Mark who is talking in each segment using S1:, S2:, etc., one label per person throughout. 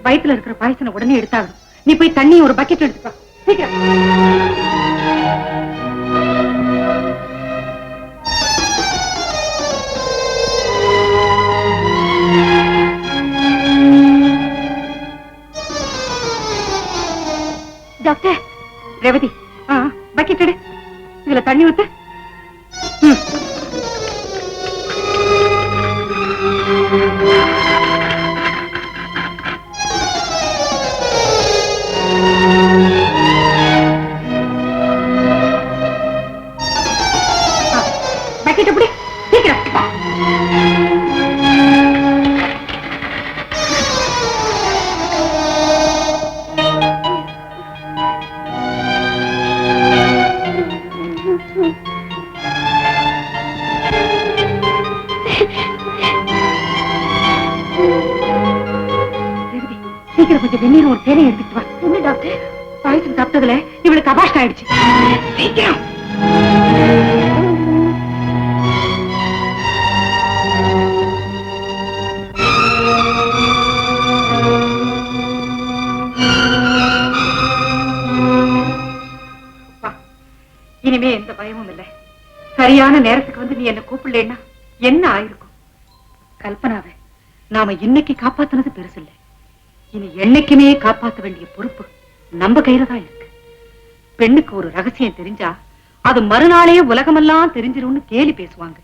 S1: வயிற்றுல இருக்கிற பாயசனை உடனே எடுத்தாகணும். நீ போய் தண்ணி ஒரு பக்கெட் எடுத்துப்பா சீக்கிரம். டாக்டர் ரேவதி, பக்கெட் எடு, இதுல தண்ணி ஊத்து. பக்கெட் எப்படி சீக்கிரம். சீக்கிரம் கொஞ்சம் வெந்நீர் ஒரு தேனை எடுத்துட்டு வா. என்ன டாக்டர், பாயசம் சாப்பிட்டதுல இவளுக்கு அபாஷ்டம் ஆயிடுச்சு. சீக்கிரம். இனிமே எந்த பயமும் இல்லை. சரியான நேரத்துக்கு வந்து நீ என்ன கூப்பிடலன்னா என்ன ஆயிருக்கும்? கல்பனாவை நாம இன்னைக்கு காப்பாத்தினது பெருசு இல்லை. இனி என்னைக்குமே காப்பாற்ற வேண்டிய பொறுப்பு நம்ம கையில தான் இருக்கு. பெண்ணுக்கு ஒரு ரகசியம் தெரிஞ்சா அது மறுநாளே உலகமெல்லாம் தெரிஞ்சிரும்னு கேலி பேசுவாங்க.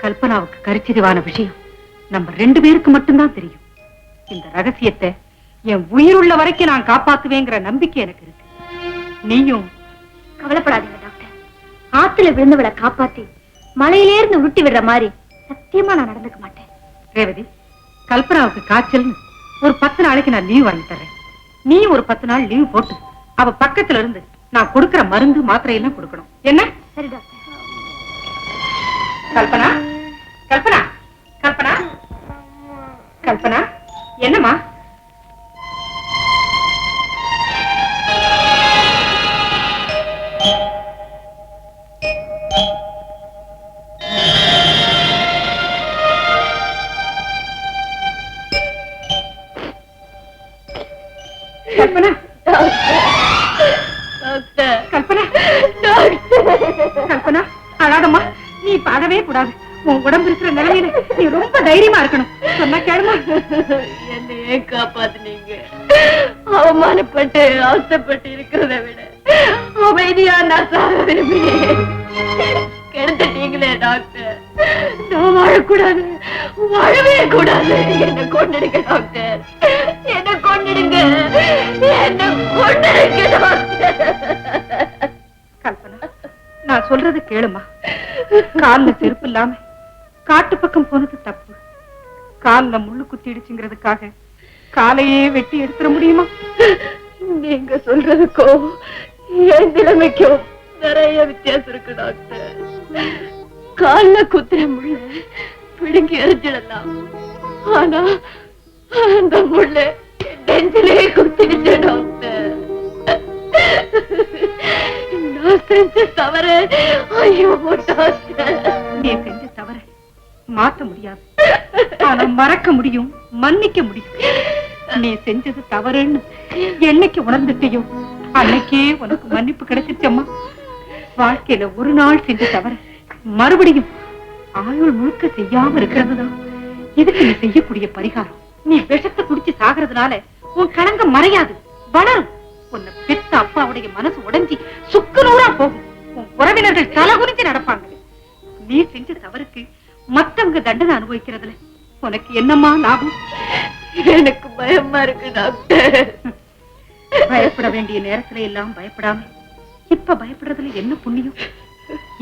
S1: கல்பனாவுக்கு கருச்சிதிவான விஷயம் நம்ம 2 பேருக்கு மட்டும்தான் தெரியும். இந்த ரகசியத்தை என் உயிருள்ள வரைக்கும் நான் காப்பாத்துவேங்கிற நம்பிக்கை எனக்கு இருக்கு. நீயும்
S2: கவலைப்படாதீங்க டாக்டர். ஆத்துல விழுந்தவளை காப்பாத்தி மலையிலேருந்து உருட்டி விடுற மாதிரி சத்தியமா நான் நடந்துக்க மாட்டேன்.
S1: ரேவதி, கல்பனாவுக்கு காய்ச்சல்னு ஒரு 10 நாளைக்கு நான் லீவ் வாங்கி தர்றேன். நீ ஒரு 10 நாள் லீவ் போட்டு அவ பக்கத்துல இருந்து நான் கொடுக்கிற மருந்து மாத்திரை எல்லாம் கொடுக்கணும். என்ன?
S2: சரி டாக்டர்.
S1: கல்பனா, கல்பனா, கல்பனா, கல்பனா, என்னம்மா? கல்பனா, கல்பனா, கல்பனா, அழாதம்மா. நீ பாடவே கூடாது. உன் உடம்பு இருக்கிற நிலைமையில நீ ரொம்ப தைரியமா இருக்கணும். சொன்னா கேளுமா?
S2: என்னையே காப்பாத்துனீங்க. அவமானப்பட்டு அவசப்பட்டு இருக்கிறத விட அமைதியா நான் சாக விரும்பினேன். கெடுத்துட்டீங்களே டாக்டர். நான் வாழக்கூடாது, வாழவே கூடாது. என்ன கொண்டுடுங்க டாக்டர், என்ன கொண்டுடுங்க, என்ன கொண்டுடுங்க டாக்டர்.
S1: கல்பனா, நான் சொல்றது கேளுமா. கால்ல செருப்பு இல்லாம காட்டு பக்கம் போனது தப்பு. கால்ல முள்ளு குத்திடுச்சுங்கிறதுக்காக காலையே வெட்டி எடுத்துட முடியுமா?
S2: நீங்க சொல்றதுக்கும் என் நிலைமைக்கும் நிறைய வித்தியாசம் இருக்கு டாக்டர். கால்ல குத்துற முள்ள பிடுங்கி எரிஞ்சிடலாம். ஆனா அந்த முள்ள நெஞ்சிலே குத்திடுச்சு டாக்டர். நான் செஞ்ச தவற ஐயோ டாக்டர்.
S1: நீ செஞ்ச தவற மாற்ற முடியாது, ஆனா மறக்க முடியும், மன்னிக்க முடியும். நீ செஞ்சது தவறுன்னு என்னைக்கு உணர்ந்துட்டியோ அன்னைக்கே உனக்கு மன்னிப்பு கிடைச்சிச்சம்மா. வாழ்க்கையில ஒரு நாள் செஞ்ச தவற மறுபடியும் ஆயுள் முழுக்க செய்யாம இருக்கிறதுதான் இதுக்கு நீ செய்யக்கூடிய பரிகாரம். நீ விஷத்தை குடிச்சு சாகிறதுனால உன் களங்கம் மறையாது, வளரும். உன்னை பெத்த அப்பாவுடைய மனசு உடைஞ்சி சுக்கு நூறா போகும். உன் உறவினர்கள் தலை குறிச்சு நடப்பாங்க. நீ செஞ்ச தவறுக்கு மத்தவங்க தண்டனை அனுபவிக்கிறதுல உனக்கு என்னம்மா லாபம்?
S2: எனக்கு பயமா இருக்கு டாக்டர்.
S1: பயப்பட வேண்டிய நேரத்துல எல்லாம் பயப்படாம இப்ப பயப்படுறதுல என்ன புண்ணியம்?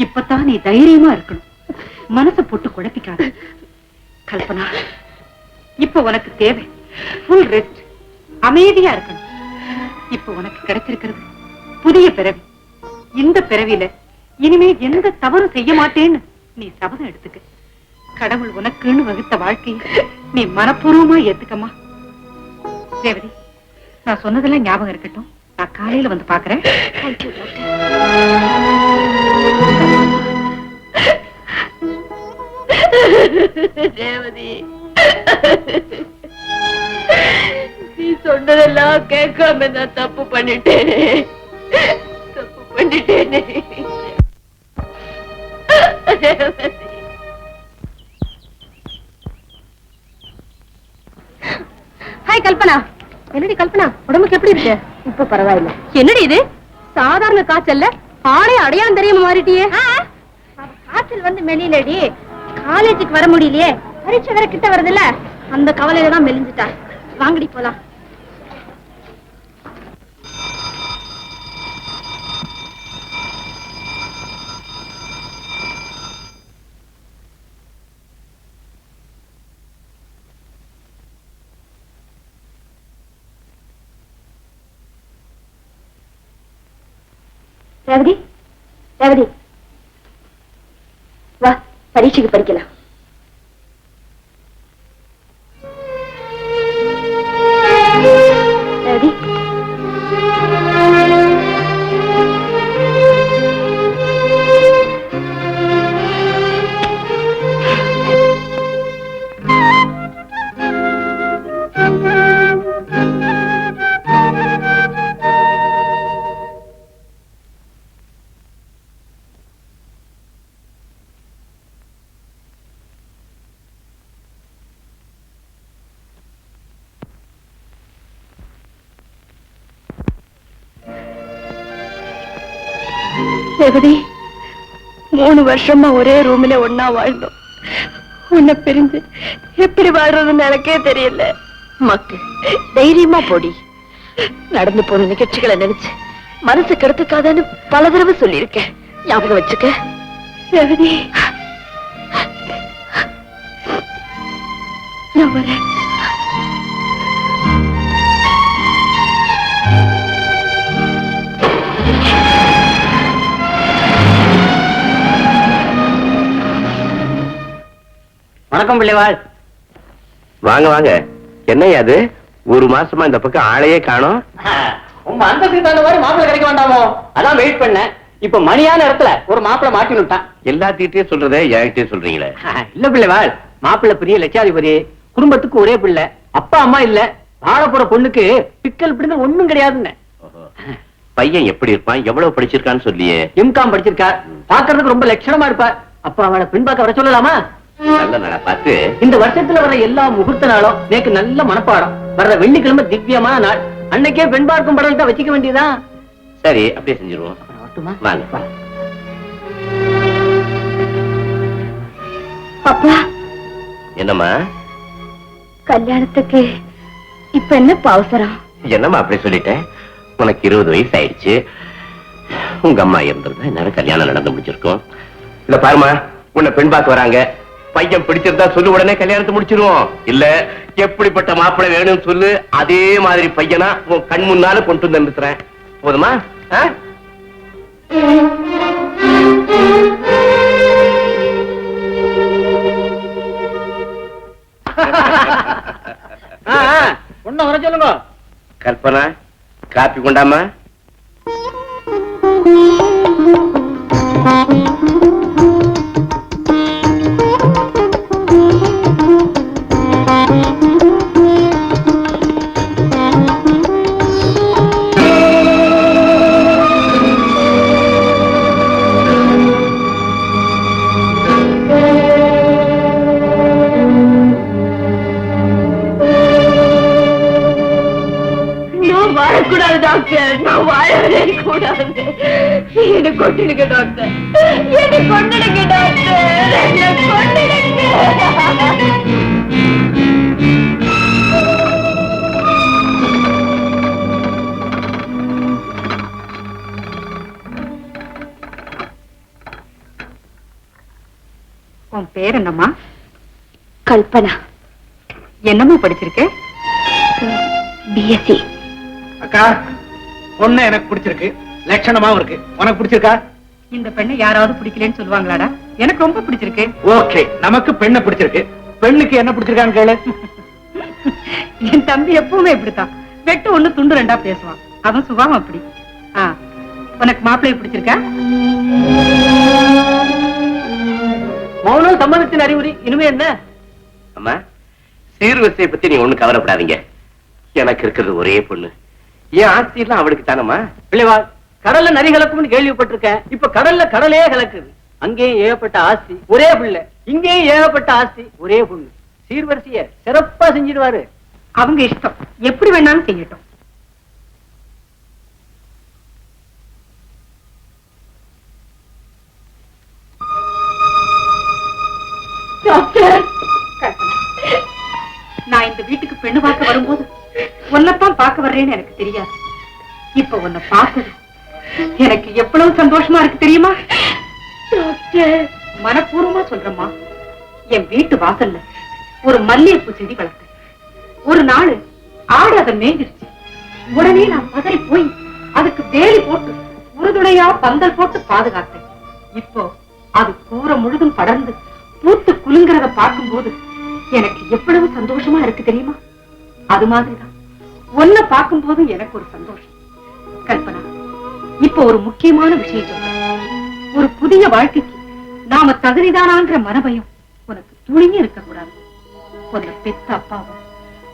S1: இப்பதான் நீ தைரியமா இருக்கணும். மனசை போட்டு குழப்பிக்காத. கல்பனா, இப்ப உனக்கு தேவை ஃபுல் ரெஸ்ட், அமைதியா இருக்கணும். இப்ப உனக்கு கிடைச்சிருக்கிறது புதிய பிறவி. இந்த பிறவியில இனிமே எந்த தவறும் செய்ய மாட்டேன்னு நீ சபதம் எடுத்துக்க. கடவுள் உனக்குன்னு வகுத்த வாழ்க்கையை நீ மனப்பூர்வமா ஏத்துக்கமா. ரேவதி, நான் சொன்னதெல்லாம் ஞாபகம் இருக்கட்டும். நான் காலையில வந்து பாக்குறேன்.
S2: ரேவதி, நீ
S3: சொன்னதெல்லாம் கேட்காம நான் தப்பு பண்ணிட்டேனே.
S2: ஹாய் கல்பனா. என்னடி கல்பனா, உடம்புக்கு எப்படி இருக்கு? இப்ப பரவாயில்ல. என்னடி இது சாதாரண காய்ச்சல்ல ஆளே அடையாளம் தெரியாம மாறிட்டியே? காய்ச்சல் வந்து மெலியலடி, காலேஜுக்கு வர முடியலையே, பரீட்சை வேற கிட்ட வருதுல்ல, அந்த கவலையில தான் மெலிஞ்சிட்டா. வாங்கடி போலாம். ரேவதி, ரேவதி வா, பரீட்சைக்கு படிக்கலாம். ரேவதி,
S3: ரேவதி, 3 வருஷமா ஒரே ரூம்ல ஒன்னா வாழ்ந்தோம். உன்னை பிரிஞ்சு எப்படி வாழ்றதுன்னு எனக்கே தெரியல. மக்கு தைரியமா போடி. நடந்து போன நிகழ்ச்சிகளை நினைச்சு மனசு கெடுத்துக்காதன்னு பல தடவை சொல்லியிருக்கேன். ஞாபகம் வச்சுக்க ரேவதி. நான் வரேன்.
S4: வணக்கம் பிள்ளைவாள்.
S5: வாங்க வாங்க. என்னையா அது, ஒரு மாசமா இந்த பக்கம் ஆளையே காணோம்?
S4: உங்க அந்தஸ்துக்கு தகுந்த மாதிரி மாப்பிள்ளை கிடைக்க வேண்டாமோ, அதான் வெயிட் பண்ணேன். இப்ப மணியான இடத்துல ஒரு மாப்பிள்ளை மாட்டி விட்டான்.
S5: எல்லாத்திட்டே சொல்றதே என்கிட்டே சொல்றீங்களே.
S4: இல்ல பிள்ளைவாள், மாப்பிள்ளை பெரிய லட்சாதிபதி, குடும்பத்துக்கு ஒரே பிள்ளை, அப்பா அம்மா இல்ல, வாழ போற பொண்ணுக்கு பிக்கல் பிடிந்த ஒண்ணும் கிடையாதுன்னு.
S5: பையன் எப்படி இருப்பான், எவ்வளவு படிச்சிருக்கான்னு சொல்லியே?
S4: எம்காம் படிச்சிருக்கா, பாக்குறதுக்கு ரொம்ப லட்சணமா இருப்பா. அப்ப அவளை பின்பாக்க வர சொல்லலாமா?
S5: நல்ல நாளா பார்த்து.
S4: இந்த வருஷத்துல வர எல்லா முகூர்த்த நாளும் நேக்கு நல்ல மனப்பாடம். வர்ற வெள்ளிக்கிழமை திவ்யமான நாள், அன்னைக்கே பெண் பார்க்கும் படம் தான் வச்சுக்க வேண்டியதான்.
S5: சரி, அப்படியே செஞ்சிருவோம். வாங்க.
S2: அப்பா,
S5: என்னம்மா
S2: கல்யாணத்துக்கு இப்ப என்ன அவசரம்?
S5: என்னம்மா அப்படி சொல்லிட்டேன்? உனக்கு 20 வயசு ஆயிடுச்சு. உங்க அம்மா இருந்திருந்தா நேரம் கல்யாணம் நடந்து முடிச்சிருக்கோம். இல்ல பாருமா, உன்னை பெண் பார்க்க வராங்க. பையன் பிடிச்சிருந்தா சொல்லு, உடனே கல்யாணத்தை முடிச்சிருவோம். இல்ல எப்படிப்பட்ட மாப்பிள்ளை வேணும்னு சொல்லு, அதே மாதிரி பையனா உன் கண் முன்னால கொண்டு வந்து நிறுத்துறேன். போதுமா?
S4: ஒண்ணு வர சொல்லுங்க.
S5: கல்பனா, காப்பி கொண்டாமா.
S3: வாழக்கூடாது டாக்டர், நான் வாழவே கூடாது. என்ன கொண்டுடுங்க டாக்டர், என்ன கொண்டுடுங்க டாக்டர், என்ன கொண்டுடுங்க.
S1: உன் பேர் என்னம்மா?
S2: கல்பனா.
S1: என்னம்மா படிச்சிருக்க?
S2: பிஎஸ்சி.
S4: அக்கா, பொண்ணு எனக்கு பிடிச்சிருக்கு, லட்சணமாவும் இருக்கு. உனக்கு பிடிச்சிருக்கா?
S1: இந்த பெண்ணை யாராவது பிடிக்கலன்னு சொல்லுவாங்களாடா? எனக்கு ரொம்ப பிடிச்சிருக்கு.
S4: ஓகே, நமக்கு பெண்ணை பிடிச்சிருக்கு. பெண்ணுக்கு என்ன பிடிச்சிருக்கான்னு கேளு.
S1: என் தம்பி எப்பவுமே இப்படித்தான், வெட்டு ஒண்ணு துண்டு ரெண்டா பேசுவான். அவன் சுபாவம் அப்படி. உனக்கு மாப்பிள்ளைய பிடிச்சிருக்கா?
S4: மௌனம் சம்மதத்தின் அறிகுறி. இனிமே என்ன?
S5: அம்மா, சீர்வரிசையை பத்தி நீ ஒண்ணும் கவலைப்படாதீங்க. எனக்கு இருக்கிறது ஒரே பொண்ணு. என் ஆஸ்தி எல்லாம் அவளுக்கு தானம்மா.
S4: பிள்ளைவா, கடல்ல நரி கலக்கும்னு கேள்விப்பட்டிருக்கேன். இப்ப கடல்ல கடலே கலக்குது. அங்கேயும் ஏகப்பட்ட ஆஸ்தி, ஒரே பிள்ளை. இங்கேயும் ஏகப்பட்ட ஆஸ்தி, ஒரே பொண்ணு. சீர்வரிசைய சிறப்பா செஞ்சிடுவாரு.
S1: அவங்க இஷ்டம், எப்படி வேணாலும் செய்யட்டும். நான் இந்த வீட்டுக்கு பெண்ணு பார்க்க வரும்போது உன்னைத்தான் பார்க்க வர்றேன்னு எனக்கு தெரியாது. இப்ப உன்னை பார்த்தது எனக்கு எவ்வளவு சந்தோஷமா இருக்கு தெரியுமா? மனப்பூர்வமா சொல்றேம்மா. என் வீட்டு வாசல்ல ஒரு மல்லிகைப்பூ செடி வளர்த்தேன். ஒரு நாள் ஆடு அதை மேய்ஞ்சிருச்சு. உடனே நான் பதறி போய் அதுக்கு வேலி போட்டு உறுதுணையா பந்தல் போட்டு பாதுகாத்தேன். இப்போ அது கூரை முழுதும் படர்ந்து பூத்து குலுங்கிறத பார்க்கும்போது எனக்கு எவ்வளவு சந்தோஷமா இருக்கு தெரியுமா? அது மாதிரிதான் ஒன்ன பார்க்கும் போதும் எனக்கு ஒரு சந்தோஷம். கல்பனா, இப்ப ஒரு முக்கியமான விஷயம் சொல்றேன். ஒரு புதிய வாழ்க்கைக்கு நாம தகுதிதானாங்கிற மனபயம் உனக்கு துணிஞ்சு இருக்க கூடாது. உன்னை பெத்த அப்பாவும்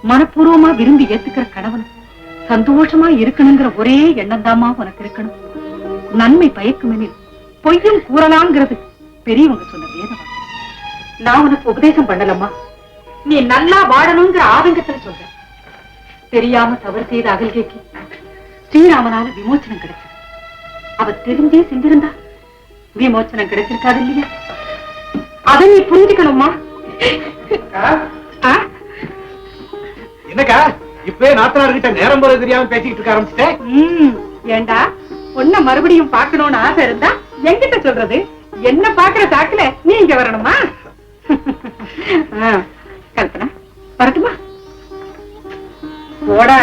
S1: மனப்பூர்வமா விரும்பி ஏத்துக்கிற கணவனும் சந்தோஷமா இருக்கணுங்கிற ஒரே எண்ணம் தாமா உனக்கு இருக்கணும். நன்மை பயக்குமெனில் பொய்யும் கூறலாங்கிறது பெரியவங்க சொன்ன வேதம். நான் உனக்கு உபதேசம் பண்ணலம்மா, நீ நல்லா வாழணுங்கிற ஆதங்கத்துல சொல்ற. தெரியாம தவறு செய்த அகல்கைக்கு ஸ்ரீராமனால விமோச்சனம் கிடைச்சது. அவ தெரிஞ்சே செஞ்சிருந்தா விமோச்சனம் கிடைச்சிருக்காது இல்லையா? அதை நீ புரிஞ்சுக்கணும்மா.
S5: என்னக்கா இப்பவே நாத்தனார்கிட்ட நேரம் போறது தெரியாம பேசிக்கிட்டு இருக்க ஆரம்பிச்சிட்டேன்.
S1: ஏண்டா, பொண்ண மறுபடியும் பாக்கணும்னு ஆசை இருந்தா என்கிட்ட சொல்றது. என்ன பாக்குற சாக்குல நீ இங்க வரணுமா? கல்பனா, வரட்டுமா? போடா.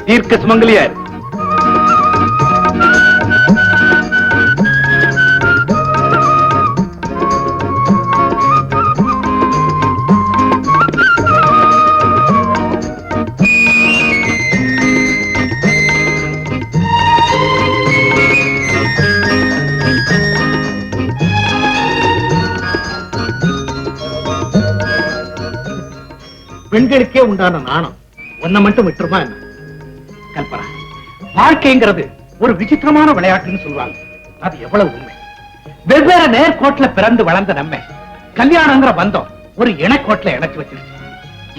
S5: தீர்க்க சுமங்கலியார், பெண்களுக்கே உண்டான நாணம் ஒன்ன மட்டும் விட்டுருமா என்ன? கல்பனா, வாழ்க்கைங்கிறது ஒரு விசித்திரமான விளையாட்டுன்னு சொல்லுவாங்க. அது எவ்வளவு உண்மை. வெவ்வேறு நேர்கோட்ல பிறந்து வளர்ந்த நம்ம கல்யாணங்கிற பந்தம் ஒரு இணக்கோட்ல இணைச்சு வச்சிருச்சு.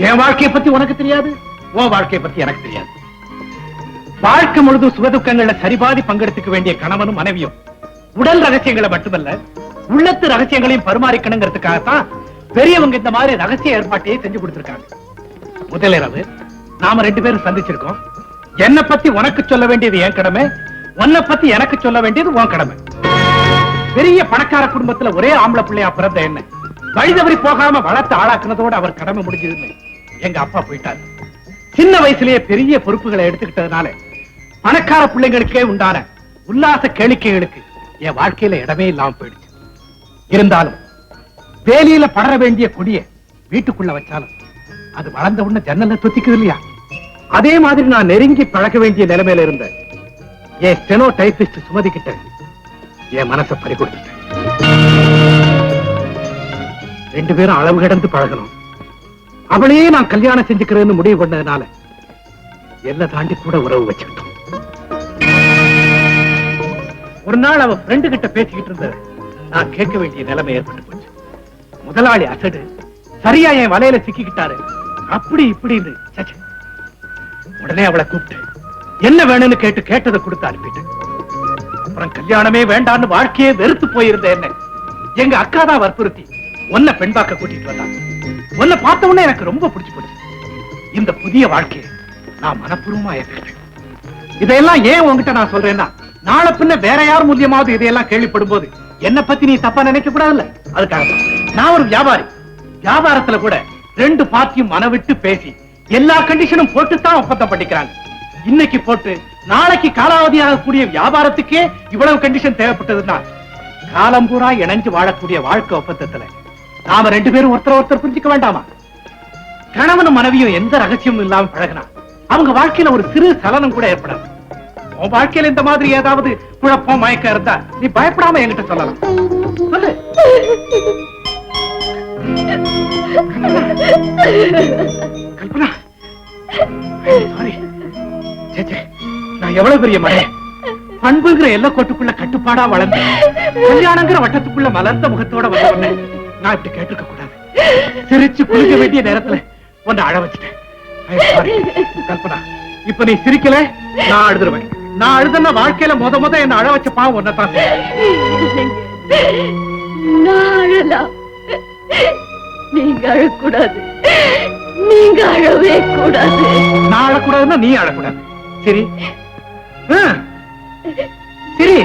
S5: என் வாழ்க்கையை பத்தி உனக்கு தெரியாது, உன் வாழ்க்கையை பத்தி எனக்கு தெரியாது. வாழ்க்கை முழுதும் சுகதுக்கங்கள்ல சரிபாதி பங்கெடுத்துக்க வேண்டிய கணவனும் மனைவியும் உடல் ரகசியங்களை மட்டுமல்ல உள்ளத்து ரகசியங்களையும் பரிமாறிக்கணுங்கிறதுக்காகத்தான் பெரியவங்க இந்த மாதிரி ரகசிய ஏற்பாட்டையே செஞ்சு கொடுத்திருக்காங்க. முதலிரவு நாம 2 பேரும் சந்திச்சிருக்கோம். என்னை பத்தி உனக்கு சொல்ல வேண்டியது என் கடமை, உன்னை பத்தி எனக்கு சொல்ல வேண்டியது உன் கடமை. பெரிய பணக்கார குடும்பத்துல ஒரே ஆம்பளை பிள்ளையா பிறந்த என்ன வழிதவறி போகாம வளர்த்து ஆளாக்குனதோட அவர் கடமை முடிஞ்சதுன்னு எங்க அப்பா போயிட்டாரு. சின்ன வயசுலயே பெரிய பொறுப்புகளை எடுத்துக்கிட்டதுனால பணக்கார பிள்ளைங்களுக்கே உண்டான உல்லாச கேளிக்கைகளுக்கு என் வாழ்க்கையில இடமே இல்லாம போயிடுச்சு. இருந்தாலும் வேலியில படர வேண்டிய கொடிய வீட்டுக்குள்ள வச்சாலும் அது வளர்ந்த உடனே ஜன்னல தொத்திக்குது இல்லையா? அதே மாதிரி நான் நெருங்கி பழக வேண்டிய நிலைமையில இருந்த என் ஸ்டெனோ டைபிஸ்ட் சுமதி கிட்ட என் மனசை பறி கொடுத்துட்டேன். 2 பேரும் அளவு கடந்து பழகணும். அவளையே நான் கல்யாணம் செஞ்சுக்கிறேன்னு முடிவு பண்ணதுனால எல்லை தாண்டி கூட உறவு வச்சுக்கிட்டோம். ஒரு நாள் அவ ஃப்ரெண்டு கிட்ட பேசிக்கிட்டு இருந்த நான் கேட்க வேண்டிய நிலைமை ஏற்பட்டு போச்சு. முதலாளி அசடு சரியா என் வலையில சிக்கிக்கிட்டாரு. அப்படி இப்படின்னு உடனே அவளை கூப்பிட்டு என்ன வேணும்னு கேட்டதை கொடுத்து அனுப்பிட்டேன். அப்புறம் கல்யாணமே வேண்டான்னு வாழ்க்கையே வெறுத்து போயிருந்த என்ன எங்க அக்கா தான் வற்புறுத்தி உன்னை பெண் பார்க்க கூட்டிட்டு வந்தாங்க.
S6: உன்னை பார்த்த உடனே எனக்கு ரொம்ப பிடிச்சு போச்சு. இந்த புதிய வாழ்க்கையை நான் மனப்பூர்வமா ஏற்றுக்கிட்டேன். இதையெல்லாம் ஏன் உங்ககிட்ட நான் சொல்றேன்னா, நாளை பின்ன வேற யார் மூலியமாவது இதையெல்லாம் கேள்விப்படும் போது என்ன பத்தி நீ தப்பா நினைக்க கூடாதுல்ல. அதுக்காக நான் ஒரு வியாபாரி. வியாபாரத்துல கூட ரெண்டு பார்ட்டியும் மனவிட்டு பேசி எல்லா கண்டிஷனும் போட்டுத்தான் ஒப்பந்தம் பண்ணிக்கிறாங்க. இன்னைக்கு போட்டு நாளைக்கு காலாவதியாக கூடிய வியாபாரத்துக்கே இவ்வளவு கண்டிஷன் தேவைப்பட்டதுன்னா, காலம்பூரா இணைஞ்சு வாழக்கூடிய வாழ்க்கை ஒப்பந்தத்துல நாம ரெண்டு பேரும் ஒருத்தர் புரிஞ்சுக்க வேண்டாமா? கணவனும் மனைவியும் எந்த ரகசியமும் இல்லாம பழகினா அவங்க வாழ்க்கையில ஒரு சிறு சலனம் கூட ஏற்படாது. உன் வாழ்க்கையில இந்த மாதிரி ஏதாவது குழப்பம் மயக்கம் இருந்தா நீ பயப்படாம என்கிட்ட சொல்லலாம். சொல்லு. கல்பனா, சாரி. நான் எவ்வளவு பெரிய மழை பண்புங்கிற எல்லை கோட்டுக்குள்ள கட்டுப்பாடா வளர்ந்து கல்யாணங்கிற வட்டத்துக்குள்ள மலர்ந்த முகத்தோட வந்த நான் இப்படி கேட்டிருக்க கூடாது. சிரிச்சு குளிக்க வேண்டிய நேரத்துல உன்னை அழ வச்சுட்டேன். கல்பனா, இப்ப நீ சிரிக்கல, நான் அழுதுருவேன். நான் அழுதுன்னா வாழ்க்கையில முத என்ன அழ வச்ச பாவம் ஒன்னதான்.
S3: நீங்க அழக்கூடாது, நீங்க அழவே கூடாது.
S6: நான் அழக்கூடாதுன்னா நீ அழக்கூடாது. சரி சரி.